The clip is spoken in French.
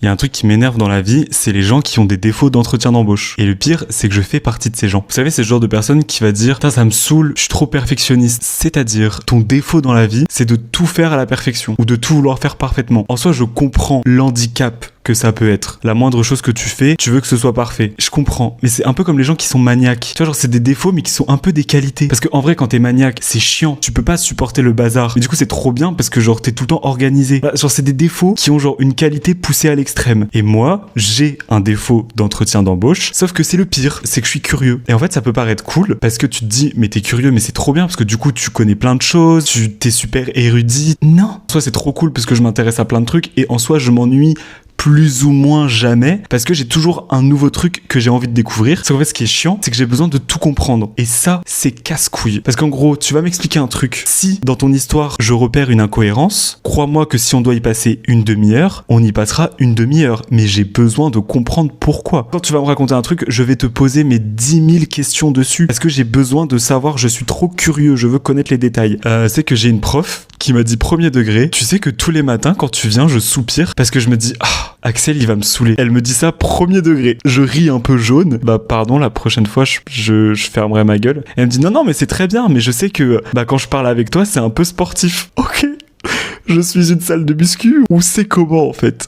Il y a un truc qui m'énerve dans la vie, c'est les gens qui ont des défauts d'entretien d'embauche. Et le pire, c'est que je fais partie de ces gens. Vous savez, c'est ce genre de personne qui va dire « Putain, ça me saoule, je suis trop perfectionniste ». C'est-à-dire, ton défaut dans la vie, c'est de tout faire à la perfection ou de tout vouloir faire parfaitement. En soi, je comprends l'handicap que ça peut être. La moindre chose que tu fais, tu veux que ce soit parfait. Je comprends. Mais c'est un peu comme les gens qui sont maniaques. Tu vois, genre, c'est des défauts, mais qui sont un peu des qualités. Parce qu'en vrai, quand t'es maniaque, c'est chiant. Tu peux pas supporter le bazar. Mais du coup, c'est trop bien parce que, genre, t'es tout le temps organisé. Genre, c'est des défauts qui ont, genre, une qualité poussée à l'extrême. Et moi, j'ai un défaut d'entretien d'embauche. Sauf que c'est le pire. C'est que je suis curieux. Et en fait, ça peut paraître cool parce que tu te dis, mais t'es curieux, mais c'est trop bien parce que du coup, tu connais plein de choses. T'es super érudit. Non. Soit c'est trop cool parce que je m'intéresse à plein de trucs et en soi, je m'ennuie plus ou moins jamais, parce que j'ai toujours un nouveau truc que j'ai envie de découvrir. Sauf qu'en fait, ce qui est chiant, c'est que j'ai besoin de tout comprendre. Et ça, c'est casse-couille. Parce qu'en gros, tu vas m'expliquer un truc. Si, dans ton histoire, je repère une incohérence, crois-moi que si on doit y passer une demi-heure, on y passera une demi-heure. Mais j'ai besoin de comprendre pourquoi. Quand tu vas me raconter un truc, je vais te poser mes 10 000 questions dessus. Parce que j'ai besoin de savoir, je suis trop curieux, je veux connaître les détails. C'est que j'ai une prof qui m'a dit premier degré, tu sais que tous les matins, quand tu viens, je soupire parce que je me dis, Axel, il va me saouler. Elle me dit ça premier degré. Je ris un peu jaune. Pardon, la prochaine fois, je fermerai ma gueule. Elle me dit, non, mais c'est très bien, mais je sais que, quand je parle avec toi, c'est un peu sportif. Ok. Je suis une salle de muscu ou c'est comment, en fait?